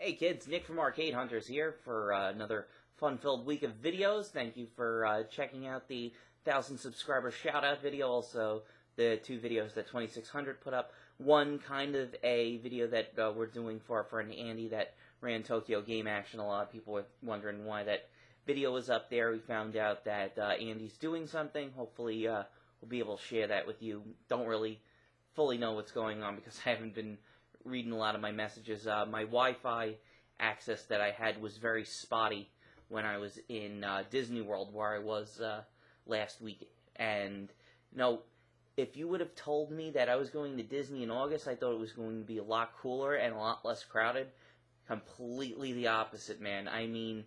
Hey kids, Nick from Arcade Hunters here for another fun-filled week of videos. Thank you for checking out the 1,000 subscriber shout-out video, also the two videos that 2600 put up. One kind of a video that we're doing for our friend Andy that ran Tokyo Game Action. A lot of people were wondering why that video was up there. We found out that Andy's doing something. Hopefully we'll be able to share that with you. Don't really fully know what's going on because I haven't been reading a lot of my messages. My Wi-Fi access that I had was very spotty when I was in Disney World, where I was last week. And, you know, if you would have told me that I was going to Disney in August, I thought it was going to be a lot cooler and a lot less crowded. Completely the opposite, man. I mean,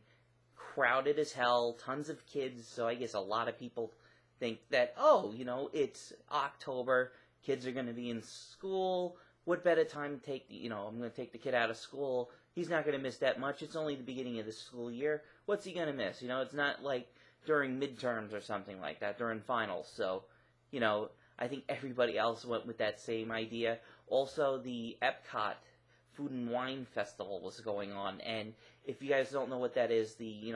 crowded as hell, tons of kids, so I guess a lot of people think that, oh, you know, it's October, kids are going to be in school. What better time to take, I'm going to take the kid out of school. He's not going to miss that much. It's only the beginning of the school year. What's he going to miss? It's not like during midterms or something like that, during finals. So, I think everybody else went with that same idea. Also, the Epcot Food and Wine Festival was going on. And if you guys don't know what that is, the,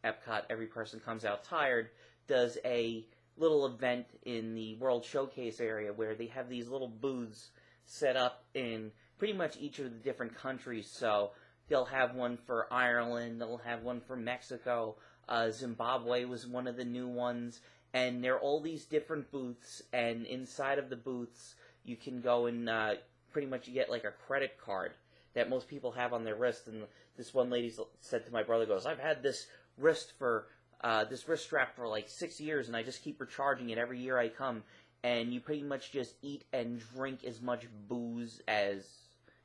Epcot, Every Person Comes Out Tired, does a little event in the World Showcase area where they have these little booths set up in pretty much each of the different countries. So they'll have one for Ireland, they'll have one for Mexico, Zimbabwe was one of the new ones, and there are all these different booths, and inside of the booths you can go and pretty much get like a credit card that most people have on their wrist. And this one lady said to my brother, goes, I've had this wrist strap for like 6 years, and I just keep recharging it every year I come. And you pretty much just eat and drink as much booze as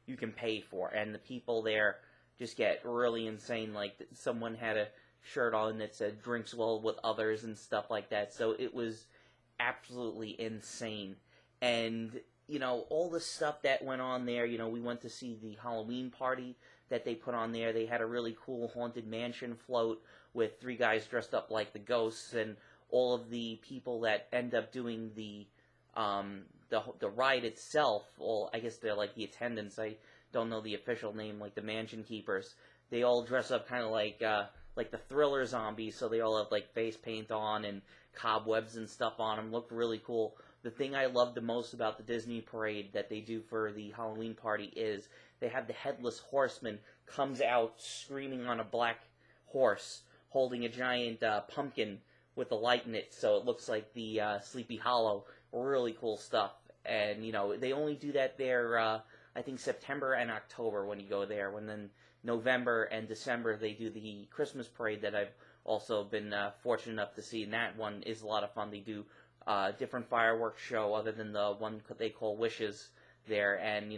you can pay for. And the people there just get really insane. Like, someone had a shirt on that said, drinks well with others and stuff like that. So it was absolutely insane. And, all the stuff that went on there, we went to see the Halloween party that they put on there. They had a really cool Haunted Mansion float with 3 guys dressed up like the ghosts, and all of the people that end up doing the ride itself, well, I guess they're like the attendants. I don't know the official name, like the mansion keepers. They all dress up kind of like the Thriller zombies, so they all have like face paint on and cobwebs and stuff on them. Looked really cool. The thing I love the most about the Disney parade that they do for the Halloween party is they have the Headless Horseman comes out screaming on a black horse, holding a giant pumpkin with a light in it, so it looks like the Sleepy Hollow. Really cool stuff. And, they only do that there, I think, September and October when you go there. When then November and December they do the Christmas parade that I've also been fortunate enough to see, and that one is a lot of fun. They do different fireworks show other than the one they call Wishes there. And,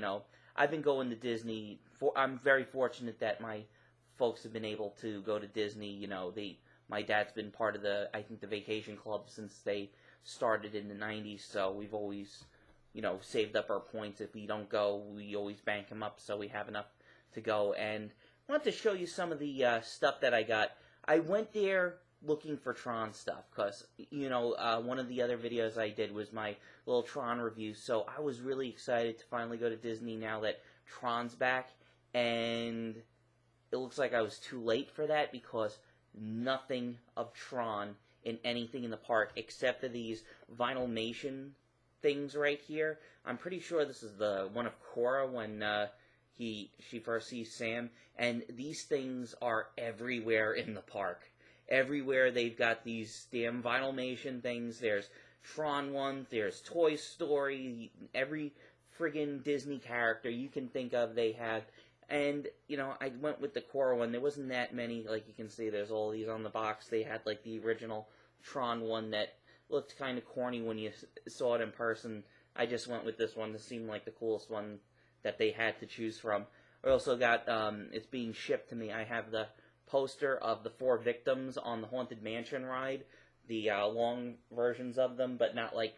I've been going to Disney. I'm very fortunate that my folks have been able to go to Disney. My dad's been part of the vacation club since they started in the 90s, so we've always, saved up our points. If we don't go, we always bank them up so we have enough to go. And I want to show you some of the stuff that I got. I went there looking for Tron stuff, because, one of the other videos I did was my little Tron review, so I was really excited to finally go to Disney now that Tron's back, and it looks like I was too late for that, because nothing of Tron in anything in the park except for these Vinylmation things right here. I'm pretty sure this is the one of Korra when she first sees Sam, and these things are everywhere in the park. Everywhere they've got these damn Vinylmation things. There's Tron ones, there's Toy Story, every friggin' Disney character you can think of they have. And, I went with the Korra one. There wasn't that many. Like, you can see there's all these on the box. They had, like, the original Tron one that looked kind of corny when you saw it in person. I just went with this one. This seemed like the coolest one that they had to choose from. I also got, it's being shipped to me. I have the poster of the 4 victims on the Haunted Mansion ride. The long versions of them, but not, like,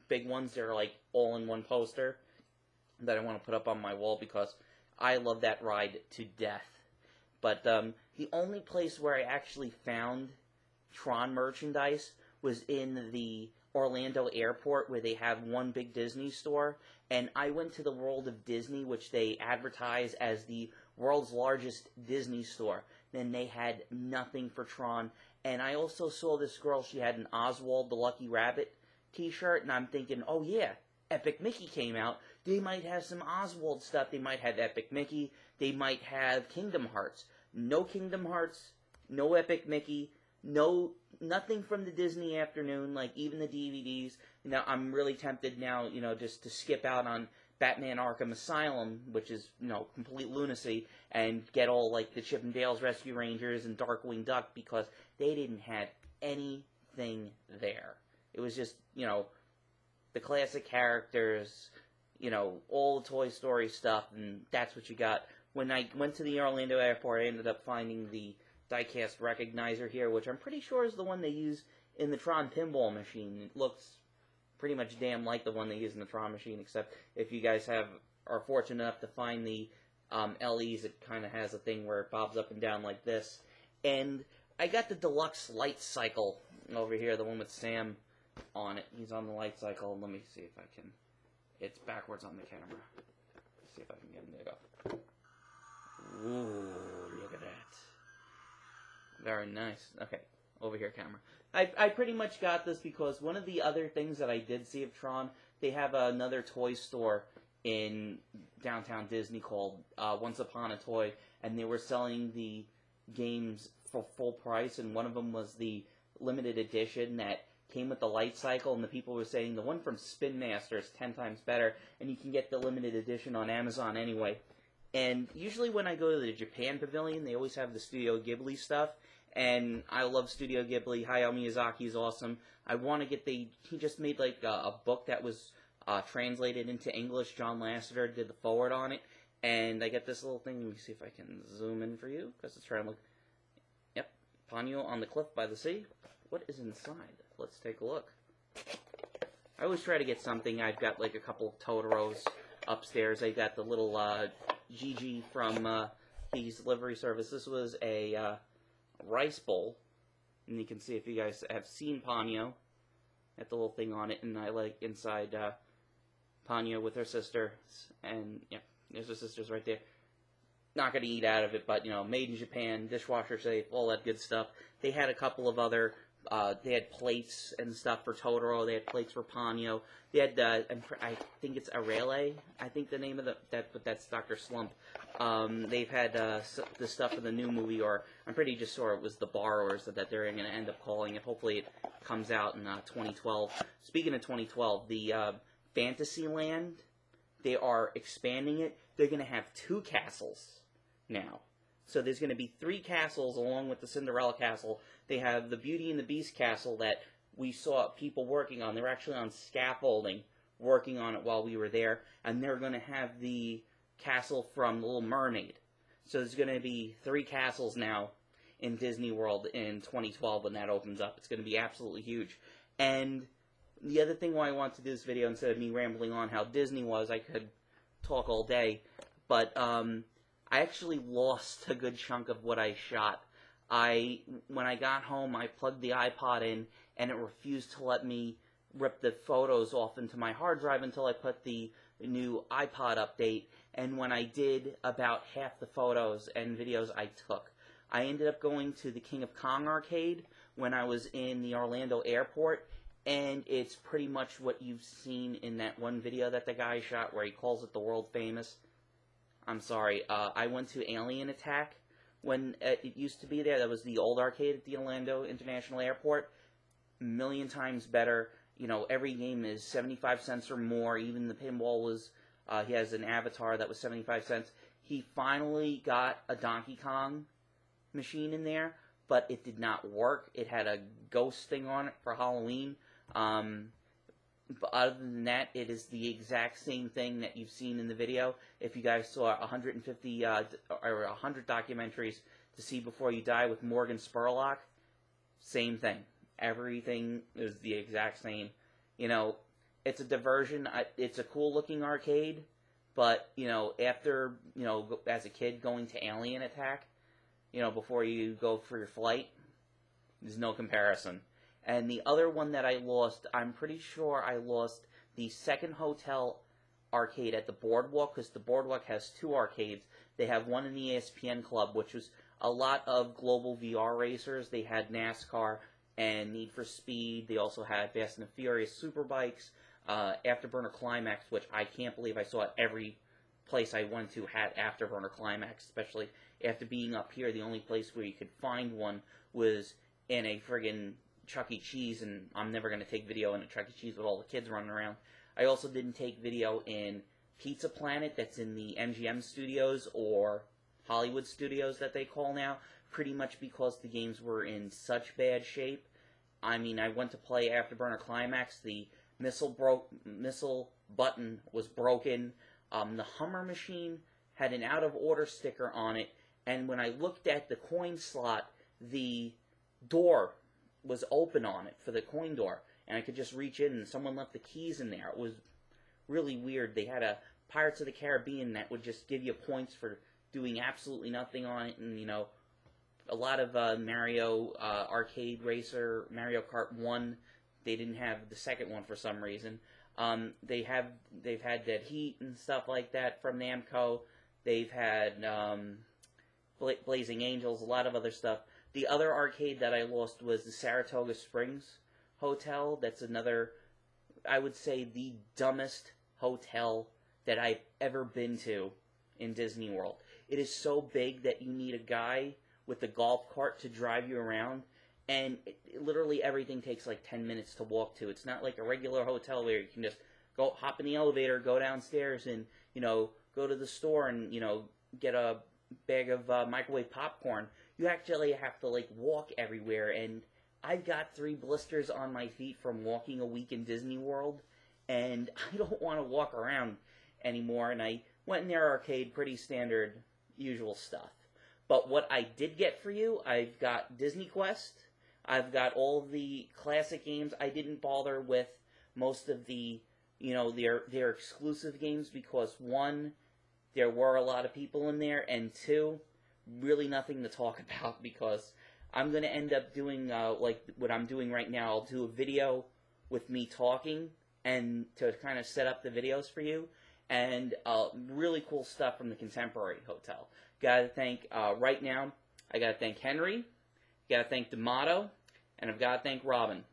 big ones. They're, like, all in one poster that I want to put up on my wall because I love that ride to death. But the only place where I actually found Tron merchandise was in the Orlando Airport where they have one big Disney store, and I went to the World of Disney, which they advertise as the world's largest Disney store. Then they had nothing for Tron, and I also saw this girl, she had an Oswald the Lucky Rabbit t-shirt, and I'm thinking, oh yeah, Epic Mickey came out, they might have some Oswald stuff, they might have Epic Mickey, they might have Kingdom Hearts. No Kingdom Hearts, no Epic Mickey, nothing from the Disney afternoon, like even the DVDs. Now, I'm really tempted now, just to skip out on Batman Arkham Asylum, which is, complete lunacy, and get all, like, the Chip and Dale's Rescue Rangers and Darkwing Duck, because they didn't have anything there. It was just, the classic characters, all the Toy Story stuff, and that's what you got. When I went to the Orlando airport, I ended up finding the diecast recognizer here, which I'm pretty sure is the one they use in the Tron pinball machine. It looks pretty much damn like the one they use in the Tron machine, except if you guys are fortunate enough to find the LEs, it kind of has a thing where it bobs up and down like this. And I got the deluxe light cycle over here, the one with Sam on it. He's on the light cycle. Let me see if I can. It's backwards on the camera. Let's see if I can get him to go. Ooh, look at that. Very nice. Okay, over here, camera. I pretty much got this because one of the other things that I did see of Tron, they have another toy store in downtown Disney called Once Upon a Toy, and they were selling the games for full price, and one of them was the limited edition that came with the light cycle, and the people were saying the one from Spin Master is 10 times better, and you can get the limited edition on Amazon anyway. And usually when I go to the Japan Pavilion, they always have the Studio Ghibli stuff, and I love Studio Ghibli. Hayao Miyazaki is awesome. I want to get he just made like a book that was translated into English. John Lasseter did the forward on it, and I get this little thing. Let me see if I can zoom in for you, because it's trying to look. Yep, Ponyo on the cliff by the sea. What is inside? Let's take a look. I always try to get something. I've got like a couple of Totoros upstairs. I got the little Gigi from His Delivery Service. This was a rice bowl, and you can see if you guys have seen Ponyo, at the little thing on it, and I like inside Ponyo with her sister, and yeah, there's her sisters right there. Not going to eat out of it, but, made in Japan, dishwasher safe, all that good stuff. They had a couple of other, they had plates and stuff for Totoro, they had plates for Ponyo, they had, I think it's Arele, I think the name of but that's Dr. Slump. They've had the stuff for the new movie, or I'm pretty just sure it was The Borrowers that they're going to end up calling it. Hopefully it comes out in 2012. Speaking of 2012, the Fantasyland, they are expanding it. They're going to have 2 castles now. So there's going to be 3 castles along with the Cinderella castle. They have the Beauty and the Beast castle that we saw people working on. They're actually on scaffolding working on it while we were there. And they're going to have the castle from The Little Mermaid. So there's going to be 3 castles now in Disney World in 2012 when that opens up. It's going to be absolutely huge. And the other thing why I want to do this video, instead of me rambling on how Disney was, I could talk all day, but I actually lost a good chunk of what I shot. When I got home, I plugged the iPod in, and it refused to let me rip the photos off into my hard drive until I put the new iPod update, and when I did, about half the photos and videos I took. I ended up going to the King of Kong arcade when I was in the Orlando airport, and it's pretty much what you've seen in that one video that the guy shot where he calls it the world famous. I'm sorry, I went to Alien Attack when it used to be there. That was the old arcade at the Orlando International Airport. A million times better. Every game is 75 cents or more. Even the pinball was, he has an avatar that was 75 cents. He finally got a Donkey Kong machine in there, but it did not work. It had a ghost thing on it for Halloween. But other than that, it is the exact same thing that you've seen in the video. If you guys saw 150 or 100 documentaries to see before you die with Morgan Spurlock, same thing. Everything is the exact same. It's a diversion. It's a cool looking arcade, but after as a kid going to Alien Attack, before you go for your flight, there's no comparison. And the other one that I lost, I'm pretty sure I lost the second hotel arcade at the Boardwalk, because the Boardwalk has two arcades. They have one in the ESPN Club, which was a lot of global VR racers. They had NASCAR and Need for Speed. They also had Fast and the Furious Superbikes, Afterburner Climax, which I can't believe I saw at every place I went to had Afterburner Climax, especially after being up here. The only place where you could find one was in a friggin' Chuck E. Cheese, and I'm never going to take video in a Chuck E. Cheese with all the kids running around. I also didn't take video in Pizza Planet, that's in the MGM Studios, or Hollywood Studios that they call now, pretty much because the games were in such bad shape. I mean, I went to play Afterburner Climax, the missile button was broken, the Hummer machine had an out-of-order sticker on it, and when I looked at the coin slot, the door was open on it for the coin door, and I could just reach in, and someone left the keys in there. It was really weird. They had a Pirates of the Caribbean that would just give you points for doing absolutely nothing on it, and, you know, a lot of Mario Arcade Racer, Mario Kart 1, they didn't have the second one for some reason. They've had Dead Heat and stuff like that from Namco. They've had Blazing Angels, a lot of other stuff. The other arcade that I lost was the Saratoga Springs Hotel. That's another, I would say, the dumbest hotel that I've ever been to in Disney World. It is so big that you need a guy with a golf cart to drive you around, and literally everything takes like 10 minutes to walk to. It's not like a regular hotel where you can just go hop in the elevator, go downstairs, and, you know, go to the store and, you know, get a bag of microwave popcorn. You actually have to, like, walk everywhere, and I've got 3 blisters on my feet from walking a week in Disney World, and I don't want to walk around anymore, and I went in their arcade, pretty standard, usual stuff. But what I did get for you, I've got Disney Quest, I've got all the classic games. I didn't bother with most of the, you know, their exclusive games because, 1, there were a lot of people in there, and 2, really nothing to talk about because I'm going to end up doing, like what I'm doing right now. I'll do a video with me talking and to kind of set up the videos for you, and really cool stuff from the Contemporary Hotel. Gotta thank, right now, I gotta thank Henry, gotta thank D'Amato, and I've gotta thank Robin.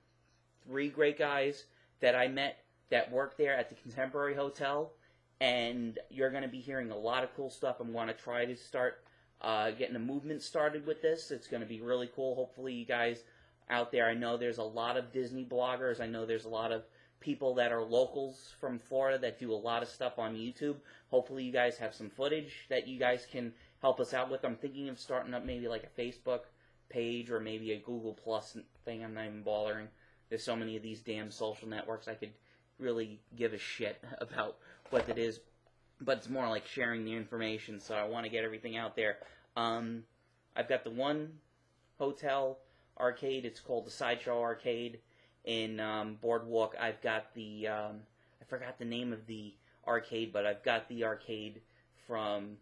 3 great guys that I met that work there at the Contemporary Hotel, and you're going to be hearing a lot of cool stuff. I'm going to try to start getting a movement started with this. It's going to be really cool. Hopefully you guys out there, I know there's a lot of Disney bloggers. I know there's a lot of people that are locals from Florida that do a lot of stuff on YouTube. Hopefully you guys have some footage that you guys can help us out with. I'm thinking of starting up maybe like a Facebook page or maybe a Google Plus thing. I'm not even bothering. There's so many of these damn social networks I could really give a shit about what it is, but it's more like sharing the information, so I want to get everything out there. I've got the one hotel arcade. It's called the Sideshow Arcade in Boardwalk. I've got the, I forgot the name of the arcade, but I've got the arcade from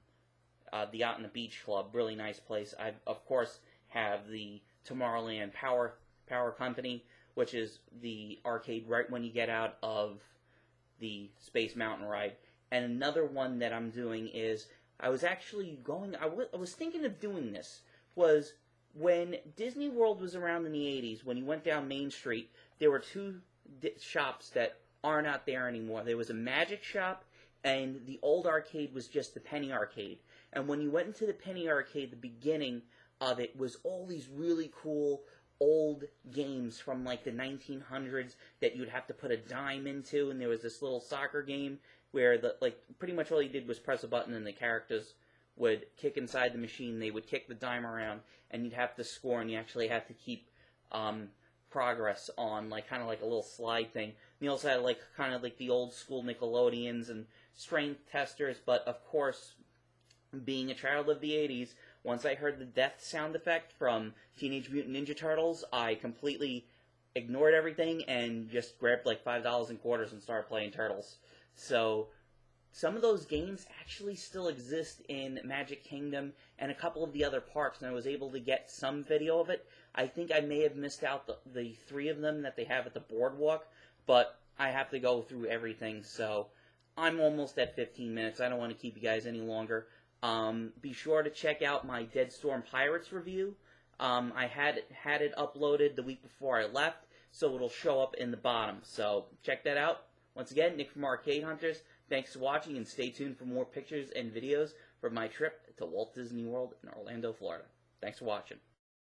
the Out on the Beach Club. Really nice place. I, of course, have the Tomorrowland Power Company, which is the arcade right when you get out of the Space Mountain ride. And another one that I'm doing is, I was actually going, I was thinking of doing this, was when Disney World was around in the 80s, when you went down Main Street, there were 2 shops that aren't out there anymore. There was a Magic Shop, and the old arcade was just the Penny Arcade. And when you went into the Penny Arcade, the beginning of it was all these really cool old games from like the 1900s that you'd have to put a dime into, and there was this little soccer game where pretty much all you did was press a button and the characters would kick inside the machine. They would kick the dime around and you'd have to score, and you actually had to keep progress on, like kind of like a little slide thing. And you also had like kind of like the old school Nickelodeons and strength testers, but of course, being a child of the 80s, once I heard the death sound effect from Teenage Mutant Ninja Turtles, I completely ignored everything and just grabbed like $5 in quarters and started playing Turtles. So some of those games actually still exist in Magic Kingdom and a couple of the other parks, and I was able to get some video of it. I think I may have missed out the 3 of them that they have at the Boardwalk, but I have to go through everything, so I'm almost at 15 minutes. I don't want to keep you guys any longer. Be sure to check out my Dead Storm Pirates review. I had it uploaded the week before I left, so it'll show up in the bottom. So check that out. Once again, Nick from Arcade Hunters. Thanks for watching, and stay tuned for more pictures and videos from my trip to Walt Disney World in Orlando, Florida. Thanks for watching.